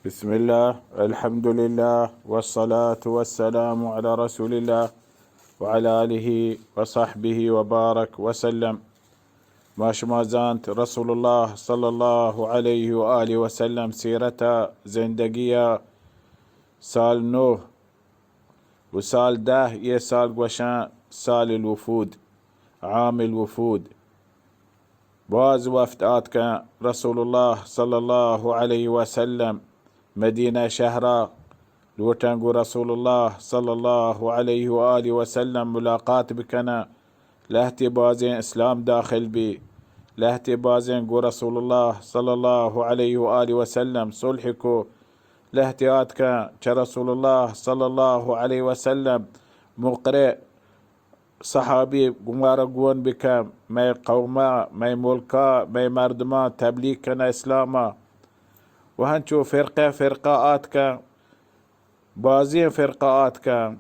بسم الله، الحمد لله، والصلاة والسلام على رسول الله وعلى آله وصحبه وبارك وسلم. ما شما زانت رسول الله صلى الله عليه وآله وسلم سيرته زندگية سال 9 وسال 10 يه سال قوشان سال الوفود، عام الوفود. باز وفتات كان رسول الله صلى الله عليه وسلم مدينة شهرا لوتنقو رسول الله صلى الله عليه وآله وسلم ملاقات بكنا لهتي بازين اسلام داخل بي لهتي بازين قو رسول الله صلى الله عليه وآله وسلم صلحكو لهتيات كان رسول الله صلى الله عليه وسلم مقرئ صحابي قمارقون بكم ماي قوما ماي ملكا ماي مردما تبليغ كنا اسلاما وهنشو فرقات كان بازين فرقات كان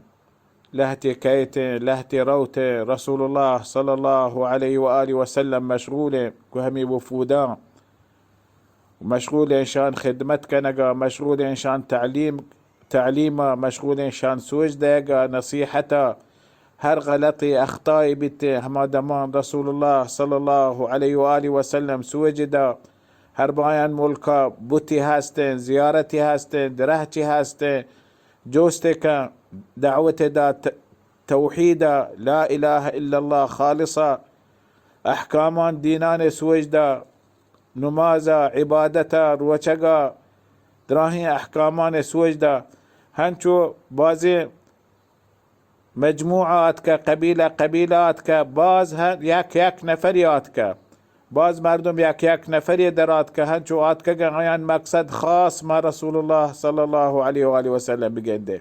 لهتي كيتين لهتي روتي رسول الله صلى الله عليه وآله وسلم مشغولة كهمي وفودان مشغولة إنشان خدمتك نقا مشغولة إنشان تعليمه مشغولة إنشان سوج داقا نصيحته هر غلطي أخطائي بيتي هما دمان رسول الله صلى الله عليه وآله وسلم سوجدا هر بايان ملكا بوتي هاستين زيارتي هاستين درهتي هاستين جوستك دعوة دا توحيدا لا إله إلا الله خالصة أحكامان دينان سوجدا نمازا عبادتا روچگا دراهي أحكامان سوجدا هنچو بازي مجموعات قبيلات کا باز یک نفریات کا باز مردم یک نفری درات کا هنچو آت کا غیان مقصد خاص ما رسول الله صلی الله علیه و آله و سلم بگنده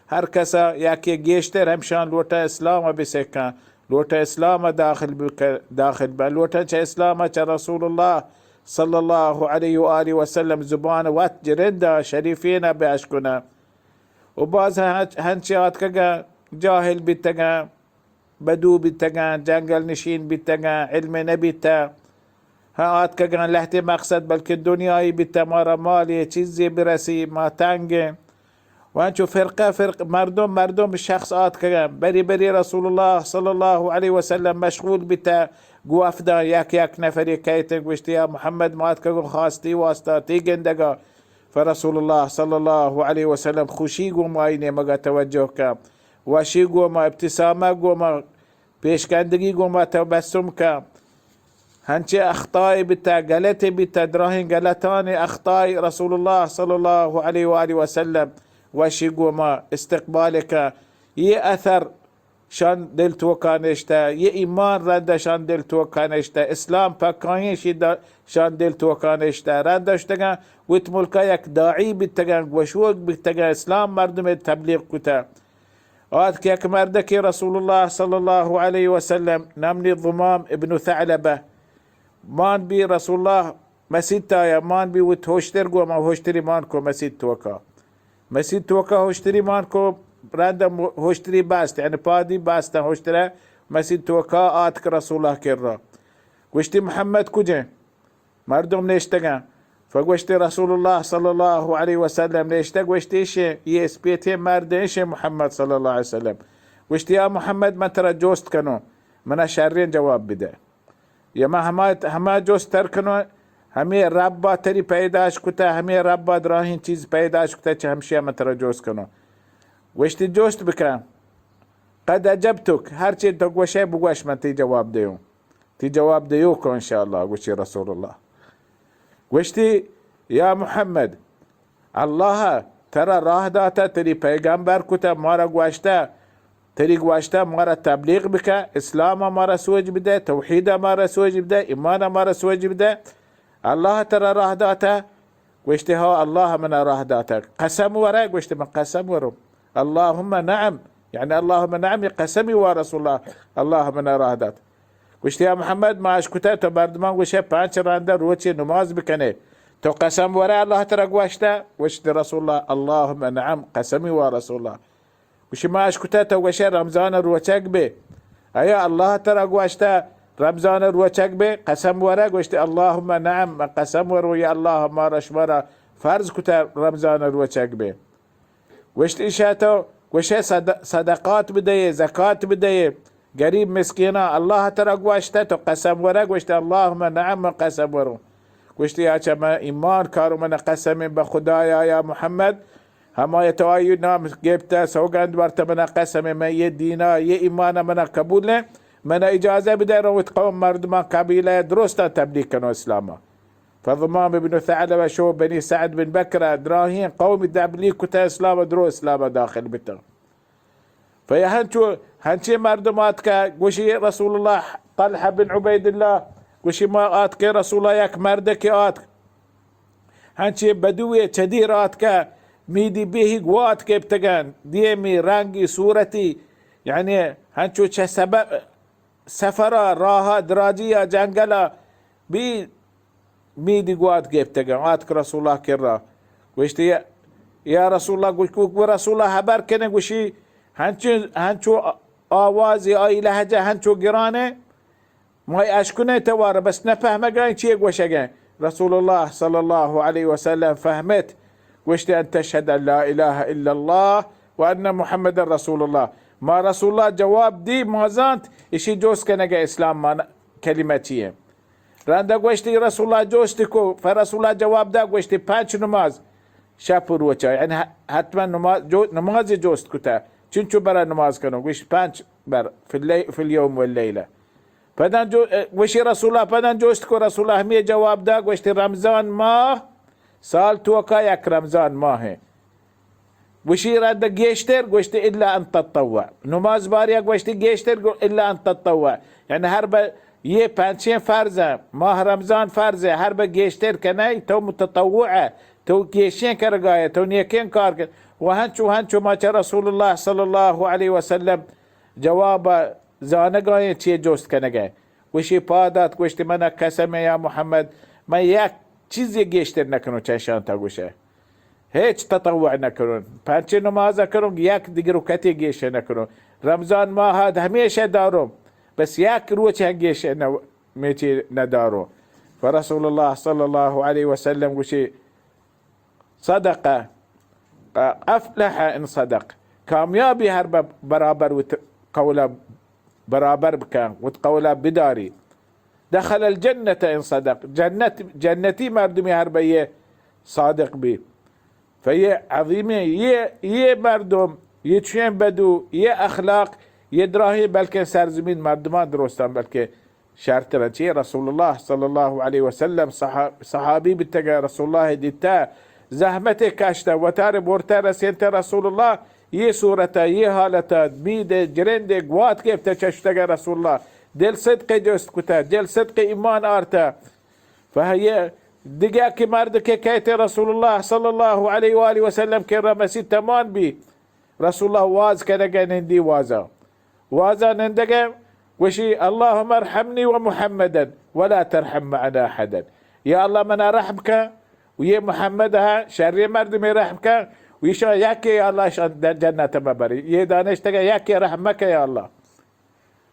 هر کسا یک گیشتر همشان لوٹا اسلام بسکن لوٹا اسلام داخل با لوٹا چه اسلام چه رسول الله صلی الله علیه و آله و سلم زبان وات جرنده شریفین بیاشکنه و باز هنچی آت کا جاهل بيتگا بدو بيتگا جنگل نشين بيتگا علم نبيتا هات كگان لحتي مقصد بلکه دنیای بيتا مارا مالي چیزی برسي ما تنگه وانچو فرقه مردم شخص آت كگان بري رسول الله صلى الله عليه وسلم مشغول بيتا گو افدا یک نفری كيتن گوشتی يا محمد ما آت كگان خاستي واسطا تيگندگا فرسول الله صلى الله عليه وسلم خوشي گو ماينه مگا توجه كام وشي قوما ابتسامة قوما بيشكندگي قوما تبسم كا هنچه اخطائي بتا غلطي بتا دراهين غلطاني اخطائي رسول الله صلى الله عليه وآله وسلم وشي قوما استقبالك اثر شان دل توكانشتا ايمان رنده شان دل توكانشتا اسلام پاکانی شان دل توكانشتا رندشتگا ويتملكا يك داعي بتگا وشوق بتگا اسلام مردم تبليغ كتا آت كيك مردك رسول الله صلى الله عليه وسلم نمني ضمام ابن ثعلبة مان بي رسول الله مسيد تايا مان بي وتهوشتر قوما هوشتري مانكو مسيد توكا هوشتري مانكو راندم هوشتري باست يعني بادي باستا هوشتري مسيد توكا آتك رسول الله كرا وشتي محمد كجي مردم نيشتغا فقوشتي رسول الله صلى الله عليه وسلم ليشتق وشتيش يسبيتي مرديش محمد صلى الله عليه وسلم وشتي يا محمد ما ترى جوست كانوا من شهرين جواب بدا يا ما هما جوست تركنوا همي ربا تري پیداش كتا همي ربا دراهين چيز پیداش كتا چه همشي ما ترى جوست كانوا وشتي جوست بكا قد اجبتك هر چي تقوشي بقوش من تي جواب ديوكو ان شاء الله وشي رسول الله وشتي يا محمد الله ترى راه داتا تري پیغمبر كتا مارا گواشتا مارا تبلیغ بکا اسلام مارا سوج بده توحید مارا سوج بده ایمان مارا سوج بده الله ترى راه داتا وشتي ها الله من راه داتا قسم ورا وشتي من قسم ورم اللهم نعم يعني اللهم نعم قسمي ورسول الله الله من راه داتا وشتي يا محمد ما اشكتا تو بردمان وشه پانچ رانده روچي نماز بکنه تو قسم ورا الله ترى گواشتا وشتي رسول الله اللهم نعم قسمي ورسول الله وشي ما اشكتا تو وشه رمضان روچك به ايا الله ترى گواشتا رمضان روچك به قسم ورا گوشتي اللهم نعم قسم ورو يا الله ما رشمرا فرض كتا رمضان روچك به وشت إشاتو وشه صدقات بديه زكاة بديه قريب مسكينة الله ترى واشتتو قسم ورق وشت اللهم نعم قسم ورق وشت يا شما إيمان كارو من قسم بخدايا يا محمد هما يتوايد نام جبتا سوغاند ورت من قسم ما يدينا يه إيمان من قبول من إجازة بدأ وتقوم مردمان قبيلة درستا تبليغ كانوا إسلاما فضمام بن ثعلبة شو بني سعد بن بكر دراهين قوم تبليغ كتا إسلام درو إسلام داخل بتا فيا هنشي مردمات كا وشي رسول الله طلحة بن عبيد الله وشي ما آتك رسول الله يك مردك آتك هنشي بدوية تدير آتك ميدي به قواتك بتغان ديمي رانجي صورتي يعني هنشو سبب سفرة راها دراجية جنگلا بي ميدي قوات بتغان آتك رسول الله كرا وشتي يا رسول الله قلت رسول الله هبر كنه وشي هنشو آوازي آي لهجة هنشو قرانه ما أشكونه تواره بس نفهمه قاين چيه قوشه رسول الله صلى الله عليه وسلم فهمت وشتي أن تشهد أن لا إله إلا الله وأن محمد رسول الله ما رسول الله جواب دي مازانت إشي جوز كنقى إسلام ما كلمتيه رانده وشتي رسول الله جوستكو فرسول الله جواب دا وشتي پانچ نماز شابور وچا يعني حتما نماز جوست كتا چنچو برا نماز کنو وش پانچ بر في اليوم والليلة پدن وشي رسول الله پدن جوستكو رسول الله هميه جواب دا وشتي رمضان ماه سال توكا يك رمضان ماه وشي رد جيشتر وشتي إلا أن تتطوع نماز باريا وشتي جيشتر إلا أن تتطوع يعني هرب يه پانچين فرزه ماه رمضان فرزه هرب جيشتر كناي تو متطوعه تو جيشين كرغايه تو نيكين كار وهنچو ما رسول الله صلى الله عليه وسلم جواب زانگايه چي جوست كنگه وشي پادات وشتي منا قسم يا محمد ما يك چیزی گشتر نکنون چشان تا گوشه هیچ تطوع نکنون پنچه نماز کنون یک دیگر رکتی گیشه نکنون رمضان ماه همیشه دارم بس یک روچ هنگیشه میچی ندارو فرسول الله صلى الله عليه وسلم گوشی صدقه افلح ان صدق کامیابی هر برابر قولا برابر بکن وتقولا بداري دخل الجنة إن صدق جنتي مردمي هربية صادق بي فهي عظيمة يه مردم يتشين بدو يه أخلاق يدراهي بلكن سرزمين مردمان دروستان بلكن شارتنا چه رسول الله صلى الله عليه وسلم صحابي بتقى رسول الله ديتا زحمته كاشتا وتار بورتا رسينت رسول الله يه صورتا يه حالتا ميده جرنده قوات كيف تشتغى رسول الله دل صدق جوست كتا دل صدق إيمان آرتا فهي دقاك مرد كيت رسول الله صلى الله عليه وآله وسلم كرمسي تمان بي رسول الله واز كدقا نندي وازا نندقا وشي اللهم ارحمني ومحمدا ولا ترحم معنا أحدا يا الله منا رحمك ويا محمدها شر مرد من رحمك ويشا ياكي يا الله جنة مبري يدانش تقا ياكي رحمك يا الله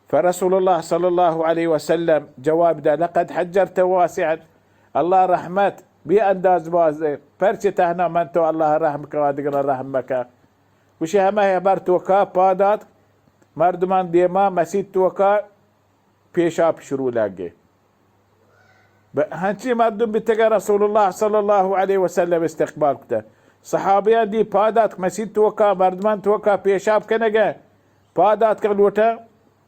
فرسول الله صلى الله عليه وسلم جواب دا لقد حجرت واسعا الله رحمت بأنداز بازي فرشي تهنا منتو الله رحمك وادقنا رحمك وشي هما يبرت وكا بادات مردمان ديما مسيد وكا بيشاب شروع لاقي هنشي مردم بتقى رسول الله صلى الله عليه وسلم استقبال كتا صحابيان دي بادات مسيد توكا مردمان توكا بيشاب كنگا بادات كالوتا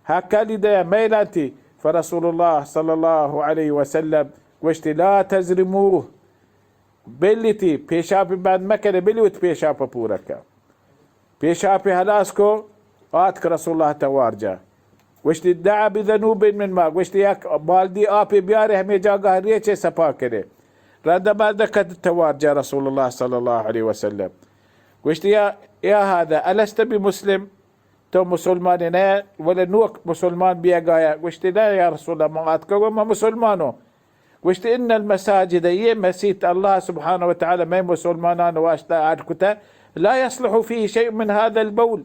هكالي ده ميلانتي فرسول الله صلى الله عليه وسلم وشتي لا تزرموه بلتي بيشاب بعد مكنه بلوت بيشاب بوركا بيشاب هلاسكو آتك رسول الله توارجا وشتي دعا بذنوب من ماء وشتي ياك بالدي آبي بياره همي جاقه ريچه سپا كده رد بعدك توارجا رسول الله صلى الله عليه وسلم وشتي يا هذا ألست بمسلم تو مسلمان نه ولا نوك مسلمان بيقايا وشتي لا يا رسول الله ما آتك وما مسلمانو وشتي إن المساجد مسيت الله سبحانه وتعالى ما مسلمانان واشتا عدكتا لا يصلح فيه شيء من هذا البول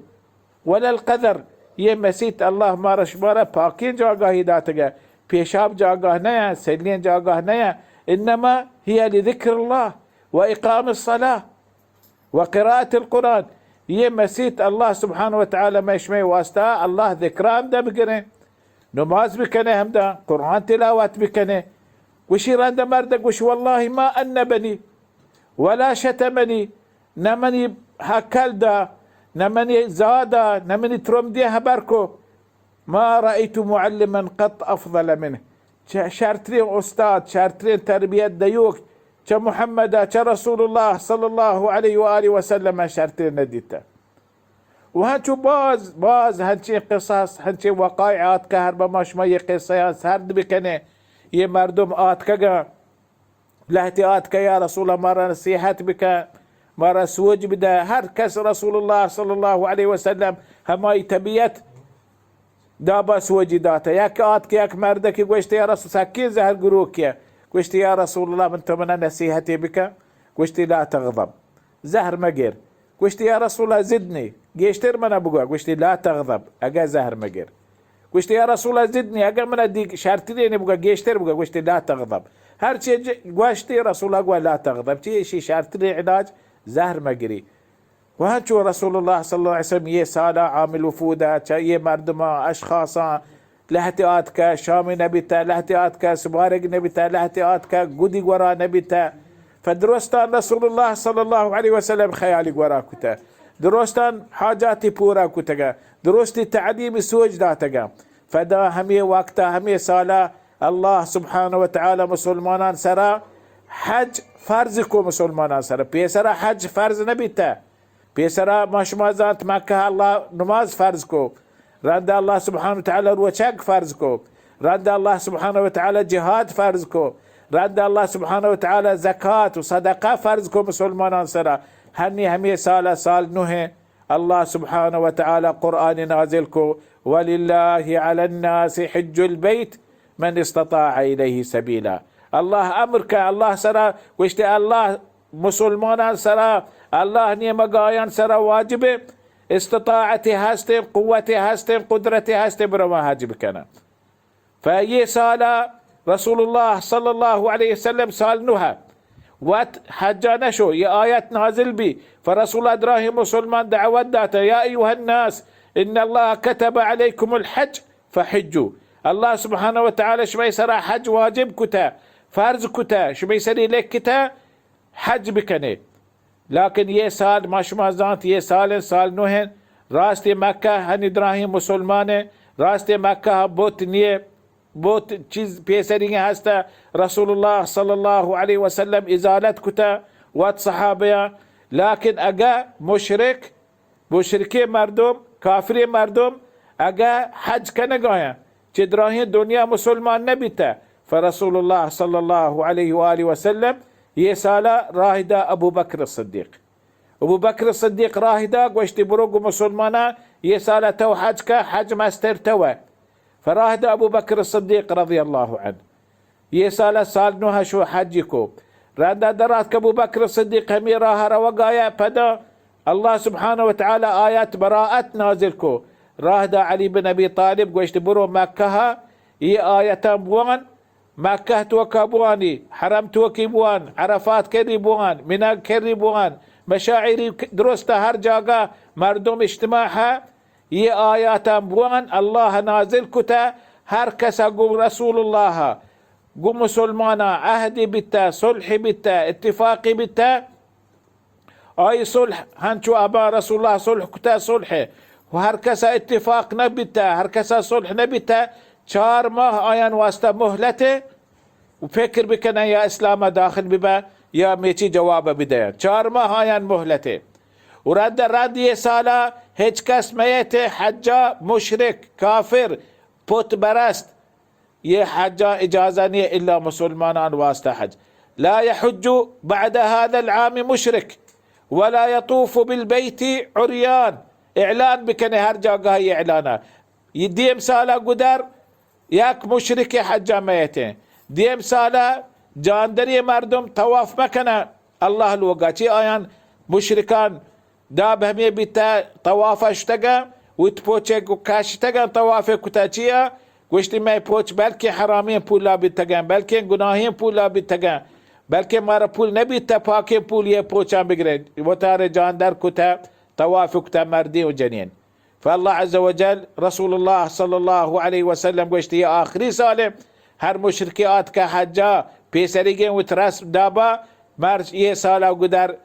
ولا القذر مسيت الله ما رشبارا باكين جاقاه داتقا بيشاب جاقاه نيا سلين جاقاه نيا إنما هي لذكر الله وإقام الصلاة وقراءة القرآن. يه مسيت الله سبحانه وتعالى ما يشمي واسطة الله ذكران دا بكنه، نماز بكنه، هم دا قرآن تلاوات بكنه. وشي راندا مردك وش والله ما أنبني ولا شتمني، نمني هكال دا، نمني زادا، نمني ترمدي هبركو، ما رأيت معلما قط أفضل منه. شارترين أستاذ، شارترين تربية ديوك كمحمد كرسول الله صلى الله عليه وآله وسلم، شارترين نديته. وهنشو باز هنشي قصص، هنشي وقائعات كهربا ماش مي قصيان سرد بكنه. يه مردم آتكا لهتي آتكا يا رسول الله مرة نصيحت بك، مرة سوج بدا هر كس رسول الله صلى الله عليه وسلم هما تبيت دابا سوجي داتا ياك آتك ياك مردك قوشت يا رسول ساكين زهر قروك قوشت يا رسول الله من تمنى نصيحتي بك، قوشت لا تغضب زهر مقير، قوشت يا رسول الله زدني قيشتر من أبقى، قوشت لا تغضب أقا زهر مقير، قوشت يا رسول الله زدني أقا من أديك شارتين بقى قيشتر بقى، قوشت لا تغضب هر شيء قوشت رسول الله قوى لا تغضب شي شارتين علاج زهر مقري. وهنشو رسول الله صلى الله عليه وسلم يه سالا عامل وفودا يه مردما أشخاصا لهتي آتكا شامي نبيتا، لهتي آتكا سبارق نبيتا، لهتي آتكا قدي ورا نبيتا. فدروستان رسول الله صلى الله عليه وسلم خيالي ورا كتا، دروستان حاجاتي بورا كتا، دروستي تعليم سوج داتك. فدا همي وقتا همي سالا الله سبحانه وتعالى مسلمان سرا حج فرزكو مسلمان سرا بيسرا حج فرز نبيتا، بيسرا ما زانت مكة الله نماز فرز كو، رد الله سبحانه وتعالى روشاق فرز كو، رد الله سبحانه وتعالى جهاد فرز كو، رد الله سبحانه وتعالى زكاة وصدقة فرز كو مسلمان سرا. هني همي سال نوه الله سبحانه وتعالى قرآن نازل كو، ولله على الناس حج البيت من استطاع إليه سبيلا. الله أمرك الله سرا واشتي الله مسلمان سرا الله نيما قايان سرا واجبه استطاعتي هستم قوتي هستم قدرتي هستم برما هاجب كنا. فأي سالة رسول الله صلى الله عليه وسلم سال نوها وات حجانا شو يا آيات نازل بي، فرسول أدراه مسلمان دعوات داتا يا أيها الناس إن الله كتب عليكم الحج فحجوا. الله سبحانه وتعالى شبي سرا حج واجب كتا فرز كتا شبي سري لك كتا حج بكني. لكن يه سال ما شما زانت يه سال نوهن راستي مكة هن إبراهيم مسلمانه راستي مكة بوت نيه بوت چیز پیسرینگ هستا رسول الله صلى الله عليه وسلم ازالت كتا وات صحابه. لكن اگا مشركي مردم كافري مردم اگا حج كنگايا چدراهي دنيا مسلمان نبيتا. فرسول الله صلى الله عليه وآله وسلم يسالا راهدا أبو بكر الصديق، أبو بكر الصديق راهدا قوشتي بروق مسلمانا يسالا تو حجك حج ماستر توا. فراهدا أبو بكر الصديق رضي الله عنه يسالا سال نوها شو حجكو راندا دراتك أبو بكر الصديق همي راها وقايا فدا الله سبحانه وتعالى آيات براءة نازلكو. راهدا علي بن أبي طالب قوشتي برو مكها هي آية بوان مكة توكا بواني، حرم توكي بوان، عرفات كري بوان، مناق كري بوان، مشاعري درستا هر جاقا مردم اجتماعها يه آيات بوان الله نازل كتا. هر كسا قم رسول الله قم مسلمانا عهدي بتا صلحي بتا اتفاقي بتا اي صلح هنشو ابا رسول الله صلح كتا صلحي وهر كسا اتفاق نبتا هر كسا صلح نبتا 4 ماه آيان واسطة مهلته وفكر بكنا يا اسلام داخل ببا يا ميتي جواب بداية 4 ماه آيان مهلته. ورد يسالا هيج كس ميته حجا مشرك كافر بوت برست يه حجا اجازانية الا مسلمان واسطة حج. لا يحج بعد هذا العام مشرك ولا يطوف بالبيت عريان. اعلان بكنا هرجا قاهي اعلانا يديم سالا قدر ياك مشركي حجا ميته ديم سالا جاندري مردم طواف مكنا الله الوقاتي آيان مشركان داب همي بتا طواف اشتغا وتبوچه كاشتغا طواف كتاچيا وشتي ما يبوچ بلكي حرامين پولا بتگان بلكي گناهين پولا بتگان بلکه مارا پول نبید تا پاکی پول یه پوچان بگرد وتار جاندر کتا توافق تا مردی و جنین. فالله عز وجل رسول الله صلى الله عليه وسلم قشت يا آخری سال هر مشرکیات که حجا پیسریگین و ترس دابا مرج یه سالا قدر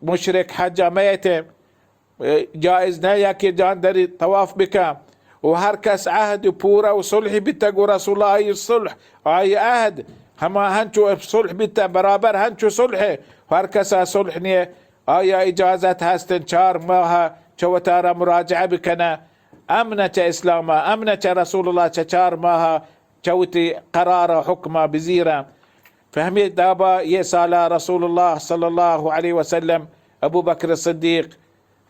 مشرك حجا ميته جائز نيا كي جاندري طواف بك وهر كس عهد بورا وصلح بتقو رسول الله اي الصلح اي عهد هما هنشو صلح بتا برابر هنشو صلح وهر كس صلح نيه اي اجازة هستن 4 ماها شوتارا مراجعة بكنا امنة اسلاما امنة رسول الله 4 ماها شوتي قرار حكمة بزيرة فهمي دابا يسالا رسول الله صلى الله عليه وسلم ابو بكر الصديق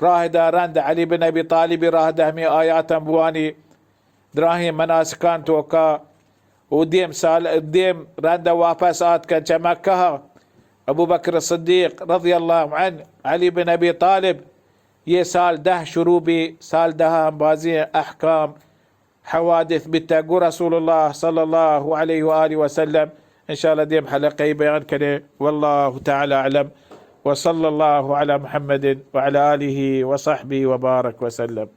راهدا رند علي بن ابي طالب راهدا همي ايات بواني دراهم مناسكان توكا وديم سال ديم رند واپس آت كان مكة ابو بكر الصديق رضي الله عنه علي بن ابي طالب ये साल 10 शुरू भी साल 10 बाजी अहकाम حوادث بتاقو رسول الله صلى الله عليه وآله وسلم إن شاء الله ديم حلقة بيان كده والله تعالى أعلم وصلى الله على محمد وعلى آله وصحبه وبارك وسلم.